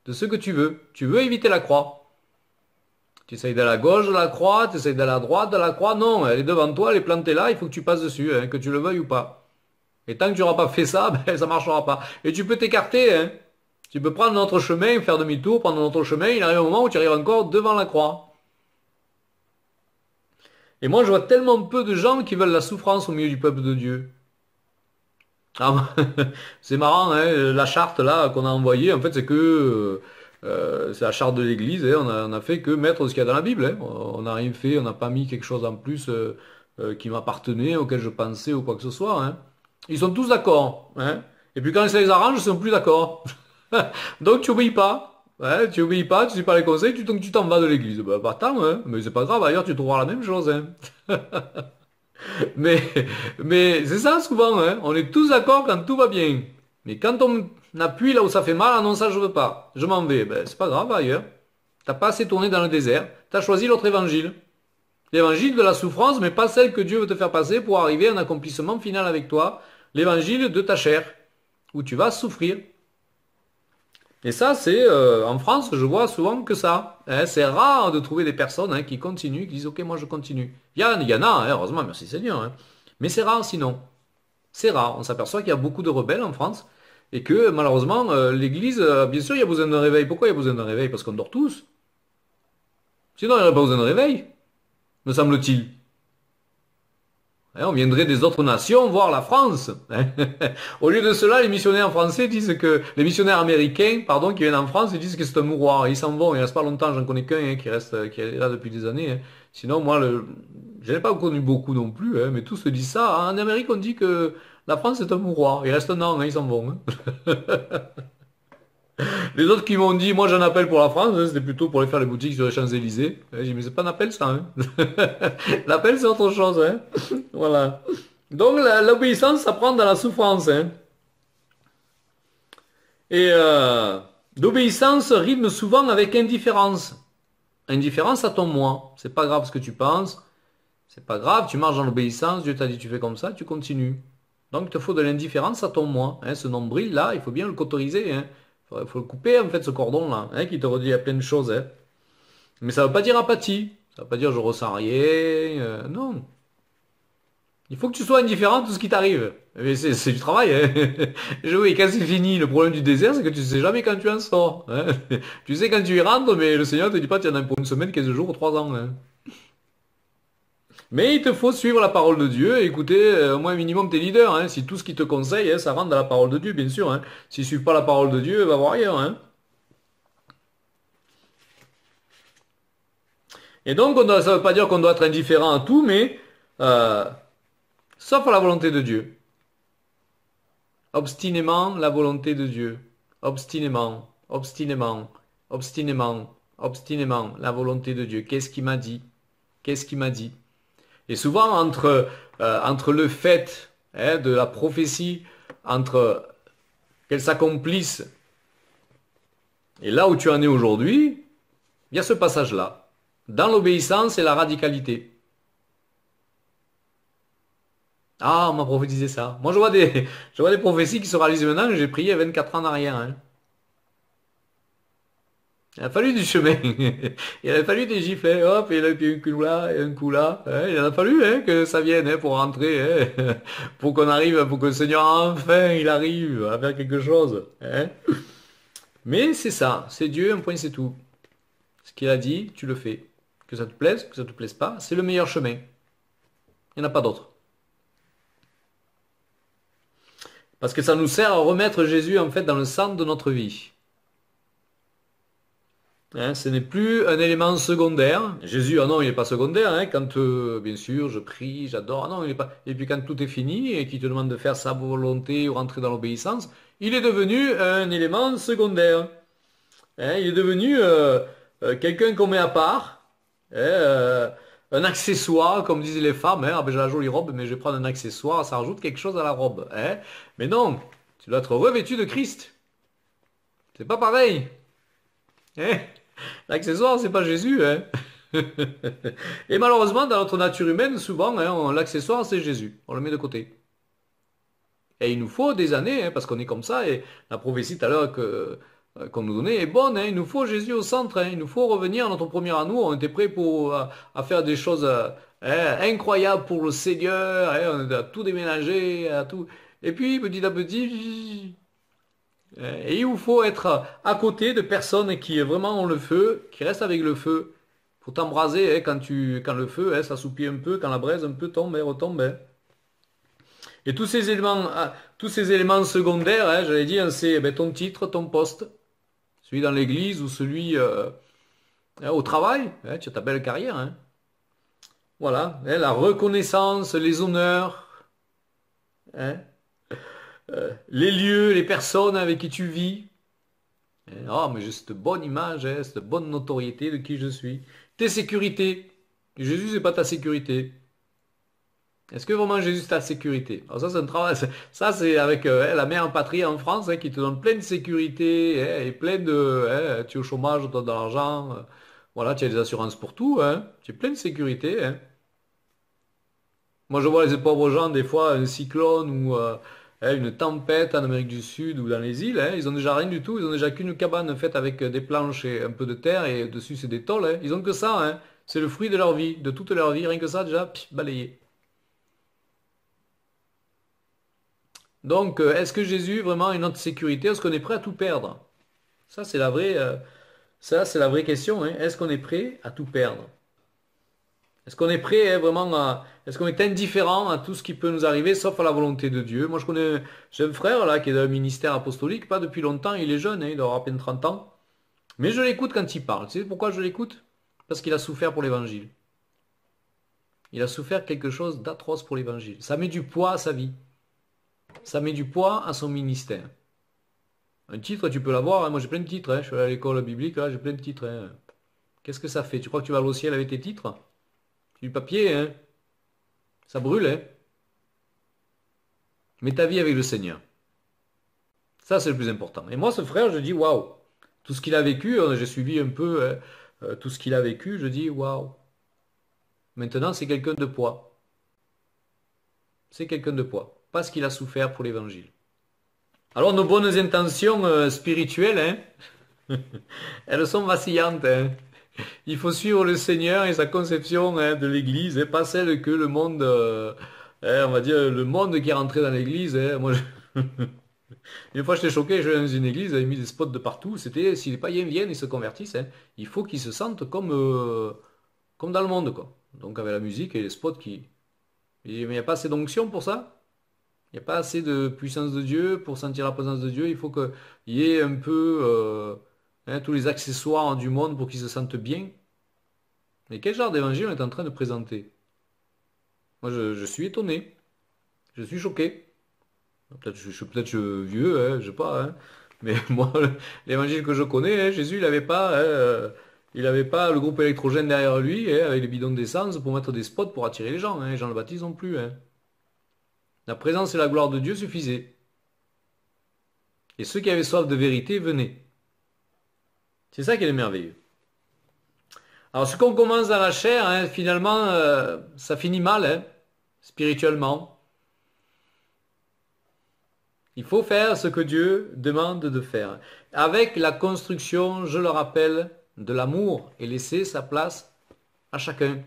De ce que tu veux. Tu veux éviter la croix. Tu essayes d'aller à gauche de la croix, tu essayes d'aller à droite de la croix. Non, elle est devant toi, elle est plantée là, il faut que tu passes dessus, hein, que tu le veuilles ou pas. Et tant que tu n'auras pas fait ça, ben, ça marchera pas. Et tu peux t'écarter. Hein. Tu peux prendre un autre chemin, faire demi-tour, prendre un autre chemin. Il arrive un moment où tu arrives encore devant la croix. Et moi, je vois tellement peu de gens qui veulent la souffrance au milieu du peuple de Dieu. Ah, c'est marrant, hein, la charte là qu'on a envoyée, en fait, c'est que... c'est la charte de l'église, hein, on a fait que mettre ce qu'il y a dans la Bible. Hein. On n'a rien fait, on n'a pas mis quelque chose en plus qui m'appartenait, auquel je pensais ou quoi que ce soit. Hein. Ils sont tous d'accord. Hein. Et puis quand ça les arrange, ils sont plus d'accord. Donc tu obéis pas. Hein, tu obéis pas, tu suis pas les conseils, tu t'en vas de l'église. Bah, pas tant, hein. Mais c'est pas grave, ailleurs tu trouveras la même chose. Hein. mais mais c'est ça souvent. Hein. On est tous d'accord quand tout va bien. Mais quand on appuie là où ça fait mal, ah non, ça je veux pas, je m'en vais, ben, c'est pas grave, ailleurs. T'as pas assez tourné dans le désert, t'as choisi l'autre évangile. L'évangile de la souffrance, mais pas celle que Dieu veut te faire passer pour arriver à un accomplissement final avec toi. L'évangile de ta chair, où tu vas souffrir. Et ça, c'est en France, je vois souvent que ça. Hein. C'est rare de trouver des personnes hein, qui continuent, qui disent ok, moi je continue. Il y en a, hein, heureusement, merci Seigneur. Hein. Mais c'est rare sinon. C'est rare. On s'aperçoit qu'il y a beaucoup de rebelles en France et que malheureusement, l'Église, bien sûr, il y a besoin d'un réveil. Pourquoi il y a besoin d'un réveil? Parce qu'on dort tous. Sinon, il n'y aurait pas besoin de réveil, me semble-t-il. Hein, on viendrait des autres nations voir la France. Hein. Au lieu de cela, les missionnaires français disent que, les missionnaires américains, pardon, qui viennent en France, ils disent que c'est un mouroir. Ils s'en vont, il reste pas longtemps, j'en connais qu'un hein, qui est là depuis des années. Hein. Sinon, moi, je n'ai pas connu beaucoup non plus, hein, mais tous se disent ça. En Amérique, on dit que la France est un mouroir. Il reste un an, hein, ils s'en vont. Hein. Les autres qui m'ont dit, moi j'en appelle pour la France, hein, c'était plutôt pour aller faire les boutiques sur les Champs-Élysées. J'ai dit, mais c'est pas un appel ça. Hein. L'appel c'est autre chose. Hein. Voilà. Donc l'obéissance, ça prend dans la souffrance. Hein. Et l'obéissance rime souvent avec indifférence. Indifférence à ton moi. C'est pas grave ce que tu penses. C'est pas grave, tu marches dans l'obéissance, Dieu t'a dit tu fais comme ça, tu continues. Donc il te faut de l'indifférence à ton moi. Hein. Ce nombril-là, il faut bien le cauteriser. Hein. Faut le couper en fait ce cordon-là, hein, qui te redit à plein de choses. Hein. Mais ça ne veut pas dire apathie. Ça ne veut pas dire je ressens rien. Non. Il faut que tu sois indifférent à tout ce qui t'arrive. Mais c'est du travail. Hein. Oui, quand c'est fini, le problème du désert, c'est que tu ne sais jamais quand tu en sors. Hein. Tu sais quand tu y rentres, mais le Seigneur ne te dit pas tu en as pour une semaine, 15 jours ou 3 ans. Hein. Mais il te faut suivre la parole de Dieu et écouter au moins minimum tes leaders. Hein. Si tout ce qu'ils te conseillent, hein, ça rentre dans la parole de Dieu, bien sûr. Hein. S'ils ne suivent pas la parole de Dieu, va voir ailleurs. Hein. Et donc, ça ne veut pas dire qu'on doit être indifférent à tout, mais euh, sauf à la volonté de Dieu. Obstinément la volonté de Dieu. Obstinément, obstinément, obstinément, obstinément la volonté de Dieu. Qu'est-ce qu'il m'a dit? Qu'est-ce qu'il m'a dit? Et souvent, entre le fait hein, de la prophétie, entre qu'elle s'accomplisse et là où tu en es aujourd'hui, il y a ce passage-là. Dans l'obéissance et la radicalité. Ah, on m'a prophétisé ça. Moi, je vois des prophéties qui se réalisent maintenant que j'ai prié 24 ans en arrière. Hein. Il a fallu du chemin. Il a fallu des giflets. Hop, et puis un coup là, et un coup là. Hein. Il en a fallu hein, que ça vienne hein, pour rentrer. Hein. Pour qu'on arrive, pour que le Seigneur, enfin, il arrive à faire quelque chose. Hein. Mais c'est ça. C'est Dieu, un point, c'est tout. Ce qu'il a dit, tu le fais. Que ça te plaise, que ça te plaise pas, c'est le meilleur chemin. Il n'y en a pas d'autre. Parce que ça nous sert à remettre Jésus en fait dans le centre de notre vie. Hein, ce n'est plus un élément secondaire. Jésus, ah non, il n'est pas secondaire. Hein, quand, bien sûr, je prie, j'adore. Ah non, il n'est pas. Et puis quand tout est fini et qu'il te demande de faire sa volonté ou rentrer dans l'obéissance, il est devenu un élément secondaire. Hein, il est devenu quelqu'un qu'on met à part. Hein, un accessoire, comme disaient les femmes. Hein, ah ben, j'ai la jolie robe, mais je vais prendre un accessoire, ça rajoute quelque chose à la robe. Hein. Mais non, tu dois être revêtu de Christ. C'est pas pareil. Hein. L'accessoire, c'est pas Jésus. Hein. Et malheureusement, dans notre nature humaine, souvent, hein, l'accessoire, c'est Jésus. On le met de côté. Et il nous faut des années, hein, parce qu'on est comme ça, et la prophétie tout à l'heure qu'on nous donnait est bonne, hein, il nous faut Jésus au centre, hein, il nous faut revenir à notre premier amour, on était prêt pour, à faire des choses hein, incroyables pour le Seigneur, hein, on a tout déménagé, à tout. Et puis petit à petit, et il vous faut être à côté de personnes qui vraiment ont le feu, qui restent avec le feu, pour t'embraser hein, quand le feu hein, s'assoupit un peu, quand la braise un peu tombe et retombe. Hein. Et tous ces éléments secondaires, hein, j'allais dire, c'est ben, ton titre, ton poste, celui dans l'église ou celui hein, au travail, hein, tu as ta belle carrière. Hein. Voilà, hein, la reconnaissance, les honneurs, hein, les lieux, les personnes avec qui tu vis. Ah, mais j'ai cette bonne image, hein, cette bonne notoriété de qui je suis. Tes sécurités. Jésus, c'est pas ta sécurité. Est-ce que vraiment Jésus c'est ta sécurité? Alors ça c'est un travail, ça c'est avec la mère patrie en France qui te donne plein de sécurité et plein de, tu es au chômage, on te donne de l'argent, voilà, tu as des assurances pour tout, tu as plein de sécurité. Moi je vois les pauvres gens des fois un cyclone ou une tempête en Amérique du Sud ou dans les îles, ils ont déjà rien du tout, ils ont déjà qu'une cabane faite avec des planches et un peu de terre et dessus c'est des tôles, ils ont que ça, c'est le fruit de leur vie, de toute leur vie, rien que ça déjà, balayé. Donc, est-ce que Jésus vraiment est notre sécurité? Est-ce qu'on est prêt à tout perdre? Ça, c'est la vraie, ça, c'est la vraie question. Est-ce qu'on est prêt à tout perdre? Est-ce qu'on est prêt vraiment à... Est-ce qu'on est indifférent à tout ce qui peut nous arriver, sauf à la volonté de Dieu? Moi, j'ai un frère là qui est dans le ministère apostolique, pas depuis longtemps, il est jeune, il doit avoir à peine 30 ans. Mais je l'écoute quand il parle. Tu sais pourquoi je l'écoute? Parce qu'il a souffert pour l'évangile. Il a souffert quelque chose d'atroce pour l'évangile. Ça met du poids à sa vie. Ça met du poids à son ministère. Un titre, tu peux l'avoir. Moi, j'ai plein de titres. Je suis allé à l'école biblique, là, j'ai plein de titres. Qu'est-ce que ça fait? Tu crois que tu vas aller au ciel avec tes titres? C'est du papier, Ça brûle, Mais ta vie avec le Seigneur. Ça, c'est le plus important. Et moi, ce frère, je dis, waouh. Tout ce qu'il a vécu, j'ai suivi un peu tout ce qu'il a vécu, je dis, waouh. Maintenant, c'est quelqu'un de poids. C'est quelqu'un de poids. Parce qu'il a souffert pour l'évangile. Alors, nos bonnes intentions spirituelles, elles sont vacillantes. Il faut suivre le Seigneur et sa conception de l'Église, et pas celle que le monde, on va dire, le monde qui est rentré dans l'Église. Moi, une fois, j'étais choqué, je vais dans une église, ils avaient mis des spots de partout. C'était, si les païens viennent et se convertissent, il faut qu'ils se sentent comme dans le monde, quoi. Donc, avec la musique et les spots qui... Mais il n'y a pas assez d'onction pour ça? Il n'y a pas assez de puissance de Dieu pour sentir la présence de Dieu. Il faut qu'il y ait un peu tous les accessoires du monde pour qu'ils se sentent bien. Mais quel genre d'évangile on est en train de présenter? Moi, je suis étonné. Je suis choqué. Peut-être je suis peut-être vieux, je sais pas. Mais moi, l'évangile que je connais, Jésus, il avait pas le groupe électrogène derrière lui, avec les bidons d'essence pour mettre des spots pour attirer les gens. Jean le Baptiste non plus. La présence et la gloire de Dieu suffisaient. Et ceux qui avaient soif de vérité venaient. C'est ça qui est merveilleux. Alors, ce qu'on commence dans la chair, finalement, ça finit mal, spirituellement. Il faut faire ce que Dieu demande de faire. Avec la construction, je le rappelle, de l'amour et laisser sa place à chacun.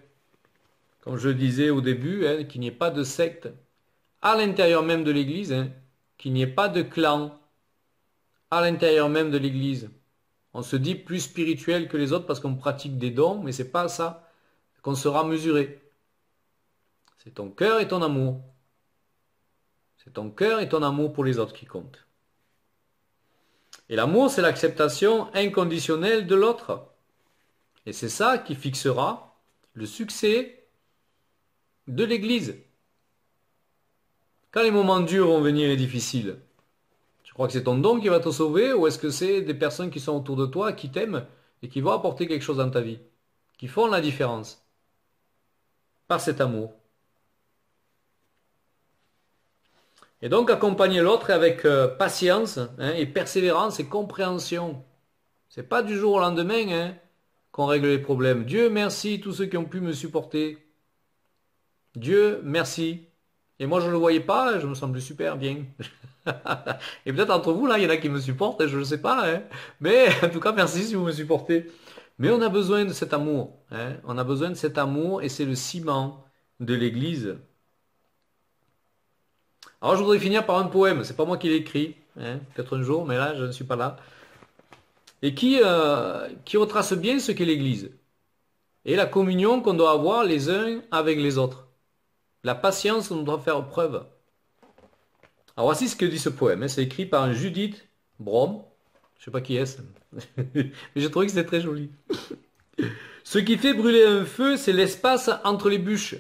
Comme je le disais au début, qu'il n'y ait pas de secte à l'intérieur même de l'Église, qu'il n'y ait pas de clan à l'intérieur même de l'Église. On se dit plus spirituel que les autres parce qu'on pratique des dons, mais c'est pas ça qu'on sera mesuré. C'est ton cœur et ton amour. C'est ton cœur et ton amour pour les autres qui comptent. Et l'amour, c'est l'acceptation inconditionnelle de l'autre. Et c'est ça qui fixera le succès de l'Église. Quand les moments durs vont venir et difficiles, tu crois que c'est ton don qui va te sauver ou est-ce que c'est des personnes qui sont autour de toi, qui t'aiment et qui vont apporter quelque chose dans ta vie, qui font la différence par cet amour? Et donc accompagner l'autre avec patience et persévérance et compréhension. C'est pas du jour au lendemain qu'on règle les problèmes. Dieu merci tous ceux qui ont pu me supporter. Dieu merci. Et moi je ne le voyais pas, je me semblais super bien. Et peut-être entre vous là, il y en a qui me supportent, je ne sais pas. Mais en tout cas merci si vous me supportez. Mais on a besoin de cet amour. On a besoin de cet amour et c'est le ciment de l'Église. Alors je voudrais finir par un poème, c'est pas moi qui l'ai écrit, peut-être un jour, mais là je ne suis pas là. Et qui retrace bien ce qu'est l'Église. Et la communion qu'on doit avoir les uns avec les autres. La patience dont on doit faire preuve. Alors voici ce que dit ce poème, c'est écrit par Judith Brom, je sais pas qui est-ce, mais j'ai trouvé que c'était très joli. Ce qui fait brûler un feu, c'est l'espace entre les bûches.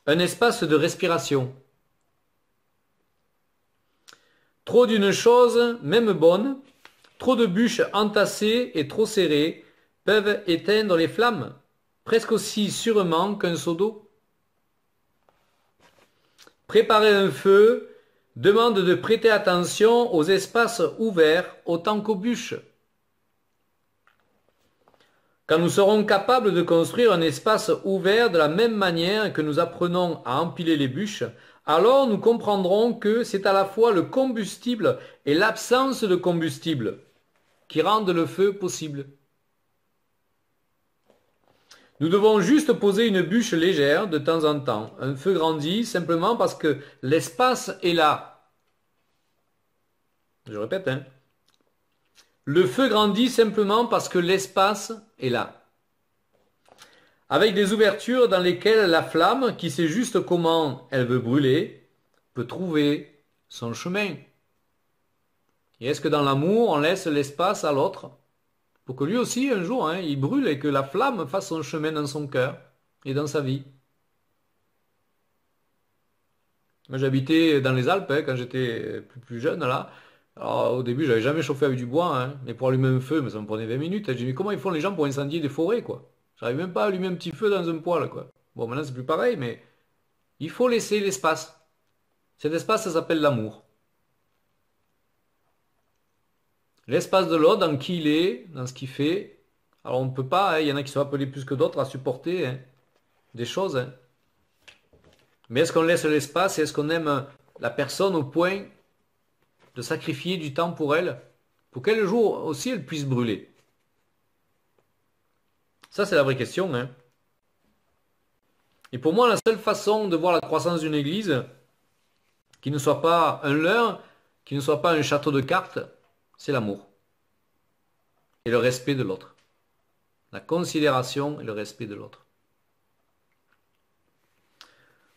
Un espace de respiration. Trop d'une chose, même bonne, trop de bûches entassées et trop serrées peuvent éteindre les flammes, presque aussi sûrement qu'un seau d'eau. Préparer un feu demande de prêter attention aux espaces ouverts autant qu'aux bûches. Quand nous serons capables de construire un espace ouvert de la même manière que nous apprenons à empiler les bûches, alors nous comprendrons que c'est à la fois le combustible et l'absence de combustible qui rendent le feu possible. Nous devons juste poser une bûche légère de temps en temps. Un feu grandit simplement parce que l'espace est là. Je répète, hein. Le feu grandit simplement parce que l'espace est là. Avec des ouvertures dans lesquelles la flamme, qui sait juste comment elle veut brûler, peut trouver son chemin. Et est-ce que dans l'amour, on laisse l'espace à l'autre pour que lui aussi, un jour, hein, il brûle et que la flamme fasse son chemin dans son cœur et dans sa vie? Moi, j'habitais dans les Alpes, hein, quand j'étais plus jeune, là. Alors, au début, j'avais jamais chauffé avec du bois, hein, mais pour allumer un feu, mais ça me prenait 20 minutes. J'ai dit, mais comment ils font les gens pour incendier des forêts, quoi? J'arrive même pas à allumer un petit feu dans un poêle, quoi. Bon, maintenant, c'est plus pareil, mais il faut laisser l'espace. Cet espace, ça s'appelle l'amour. L'espace de l'autre, dans qui il est, dans ce qu'il fait. Alors, on ne peut pas, hein, il y en a qui sont appelés plus que d'autres à supporter, hein, des choses, hein. Mais est-ce qu'on laisse l'espace et est-ce qu'on aime la personne au point de sacrifier du temps pour elle, pour qu'un jour aussi elle puisse brûler? Ça, c'est la vraie question, hein. Et pour moi, la seule façon de voir la croissance d'une église, qui ne soit pas un leurre, qui ne soit pas un château de cartes, c'est l'amour. Et le respect de l'autre. La considération et le respect de l'autre.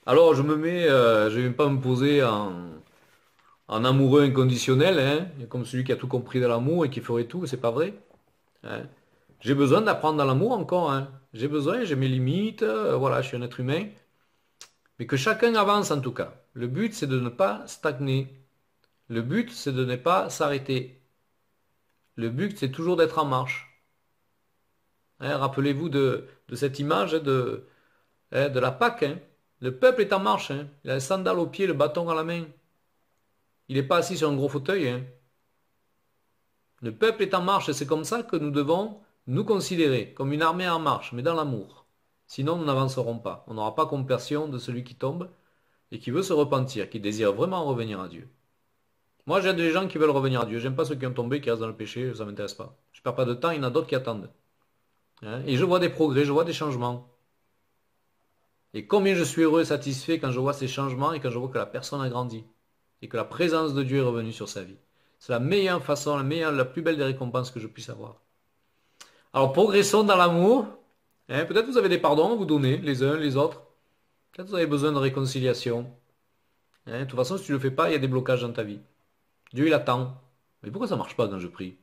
Alors, je ne vais pas me poser en amoureux inconditionnel, hein, comme celui qui a tout compris de l'amour et qui ferait tout, c'est pas vrai, hein. J'ai besoin d'apprendre dans l'amour encore, hein. J'ai besoin, j'ai mes limites, voilà, je suis un être humain. Mais que chacun avance en tout cas. Le but, c'est de ne pas stagner. Le but, c'est de ne pas s'arrêter. Le but, c'est toujours d'être en marche. Hein, rappelez-vous de cette image de la Pâque, hein. Le peuple est en marche, hein. Il a les sandales aux pieds, le bâton à la main. Il n'est pas assis sur un gros fauteuil, hein. Le peuple est en marche et c'est comme ça que nous devons nous considérer, comme une armée en marche, mais dans l'amour. Sinon, nous n'avancerons pas. On n'aura pas compassion de celui qui tombe et qui veut se repentir, qui désire vraiment revenir à Dieu. Moi, j'aide les gens qui veulent revenir à Dieu. J'aime pas ceux qui ont tombé, qui restent dans le péché, ça ne m'intéresse pas. Je ne perds pas de temps, il y en a d'autres qui attendent. Hein, et je vois des progrès, je vois des changements. Et combien je suis heureux et satisfait quand je vois ces changements et quand je vois que la personne a grandi. Et que la présence de Dieu est revenue sur sa vie. C'est la meilleure façon, la plus belle des récompenses que je puisse avoir. Alors progressons dans l'amour. Hein, peut-être vous avez des pardons à vous donner, les uns, les autres. Peut-être vous avez besoin de réconciliation. Hein, de toute façon, si tu ne le fais pas, il y a des blocages dans ta vie. Dieu, il attend. Mais pourquoi ça ne marche pas quand je prie?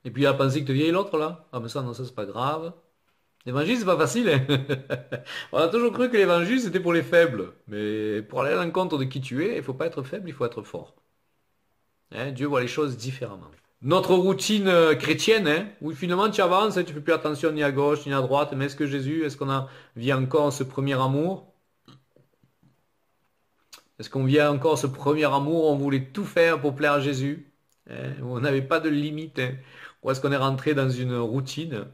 Et puis il a pensé que tu vieilles l'autre là? Ah mais ça, non, ça c'est pas grave. L'évangile, c'est pas facile, hein. On a toujours cru que l'évangile, c'était pour les faibles. Mais pour aller à l'encontre de qui tu es, il ne faut pas être faible, il faut être fort. Hein, Dieu voit les choses différemment. Notre routine chrétienne, hein, où finalement tu avances, tu ne fais plus attention ni à gauche ni à droite, mais est-ce que Jésus, est-ce qu'on a vit encore ce premier amour? Est-ce qu'on vit encore ce premier amour, on voulait tout faire pour plaire à Jésus, hein, où on n'avait pas de limite, hein, ou est-ce qu'on est rentré dans une routine?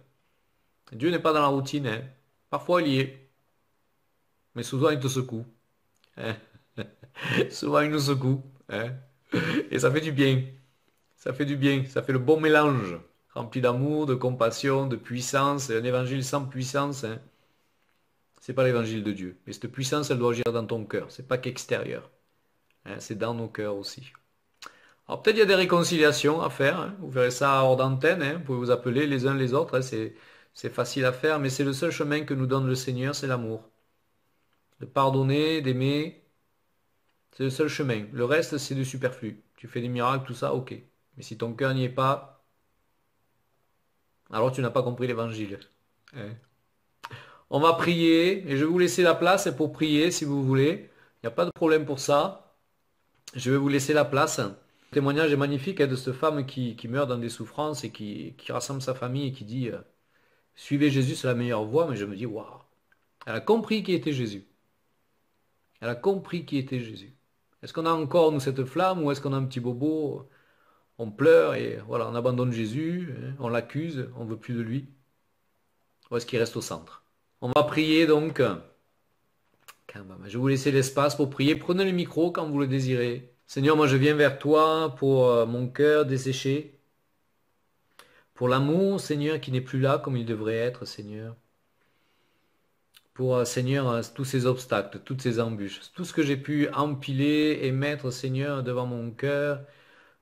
Dieu n'est pas dans la routine, hein. Parfois il y est, mais souvent il te secoue, hein. Souvent il nous secoue, hein. Et ça fait du bien. Ça fait du bien. Ça fait le bon mélange. Rempli d'amour, de compassion, de puissance. Un évangile sans puissance, hein, c'est pas l'évangile de Dieu. Mais cette puissance, elle doit agir dans ton cœur. C'est pas qu'extérieur. Hein, c'est dans nos cœurs aussi. Alors peut-être il y a des réconciliations à faire, hein. Vous verrez ça hors d'antenne, hein. Vous pouvez vous appeler les uns les autres, hein. C'est facile à faire, mais c'est le seul chemin que nous donne le Seigneur, c'est l'amour. De pardonner, d'aimer. C'est le seul chemin. Le reste, c'est du superflu. Tu fais des miracles, tout ça, ok. Mais si ton cœur n'y est pas, alors tu n'as pas compris l'évangile. Hein. On va prier, et je vais vous laisser la place pour prier si vous voulez. Il n'y a pas de problème pour ça. Je vais vous laisser la place. Le témoignage est magnifique, hein, de cette femme qui meurt dans des souffrances et qui rassemble sa famille et qui dit suivez Jésus, c'est la meilleure voie. Mais je me dis, waouh, elle a compris qui était Jésus. Elle a compris qui était Jésus. Est-ce qu'on a encore, nous, cette flamme ou est-ce qu'on a un petit bobo, on pleure et voilà, on abandonne Jésus, hein, on l'accuse, on veut plus de lui? Ou est-ce qu'il reste au centre? On va prier donc. Quand même, je vais vous laisser l'espace pour prier. Prenez le micro quand vous le désirez. Seigneur, moi je viens vers toi pour mon cœur desséché, pour l'amour, Seigneur, qui n'est plus là comme il devrait être, Seigneur. Pour, Seigneur, tous ces obstacles, toutes ces embûches, tout ce que j'ai pu empiler et mettre, Seigneur, devant mon cœur,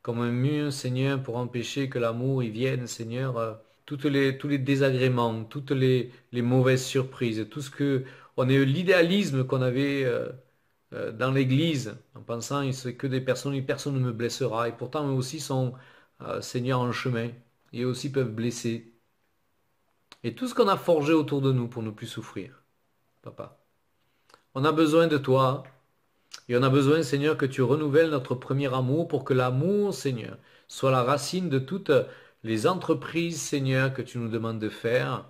comme un mur, Seigneur, pour empêcher que l'amour y vienne, Seigneur. Tous les désagréments, toutes les mauvaises surprises, tout ce que on est l'idéalisme qu'on avait dans l'Église, en pensant c'est que des personnes, personne ne me blessera, et pourtant eux aussi sont Seigneur en chemin, et eux aussi peuvent blesser. Et tout ce qu'on a forgé autour de nous pour ne plus souffrir, Papa. On a besoin de toi, et on a besoin, Seigneur, que tu renouvelles notre premier amour pour que l'amour, Seigneur, soit la racine de toutes les entreprises, Seigneur, que tu nous demandes de faire,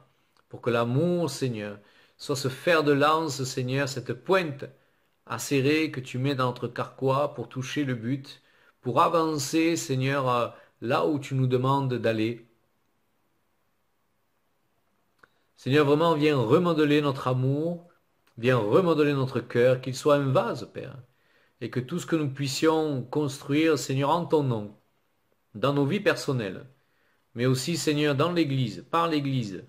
pour que l'amour, Seigneur, soit ce fer de lance, Seigneur, cette pointe acérée que tu mets dans notre carquois pour toucher le but, pour avancer, Seigneur, là où tu nous demandes d'aller. Seigneur, vraiment, viens remodeler notre amour, viens remodeler notre cœur, qu'il soit un vase, Père, et que tout ce que nous puissions construire, Seigneur, en ton nom, dans nos vies personnelles, mais aussi, Seigneur, dans l'Église, par l'Église,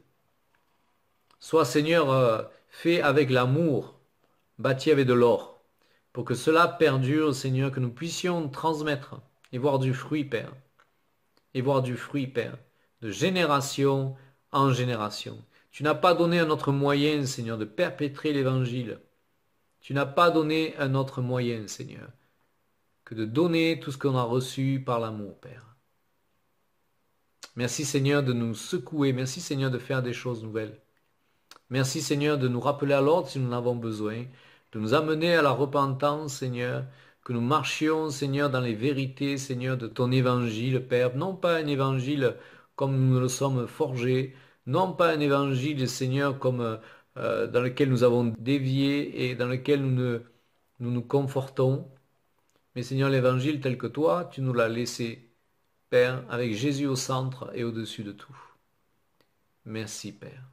soit, Seigneur, fait avec l'amour, bâti avec de l'or, pour que cela perdure, Seigneur, que nous puissions transmettre et voir du fruit, Père, et voir du fruit, Père, de génération en génération. Tu n'as pas donné un autre moyen, Seigneur, de perpétrer l'Évangile. Tu n'as pas donné un autre moyen, Seigneur, que de donner tout ce qu'on a reçu par l'amour, Père. Merci, Seigneur, de nous secouer. Merci, Seigneur, de faire des choses nouvelles. Merci, Seigneur, de nous rappeler à l'ordre si nous en avons besoin, de nous amener à la repentance, Seigneur, que nous marchions, Seigneur, dans les vérités, Seigneur, de ton évangile, Père. Non pas un évangile comme nous le sommes forgés, non pas un évangile, Seigneur, comme dans lequel nous avons dévié et dans lequel nous confortons, mais Seigneur, l'évangile tel que toi, tu nous l'as laissé, Père, avec Jésus au centre et au-dessus de tout. Merci, Père.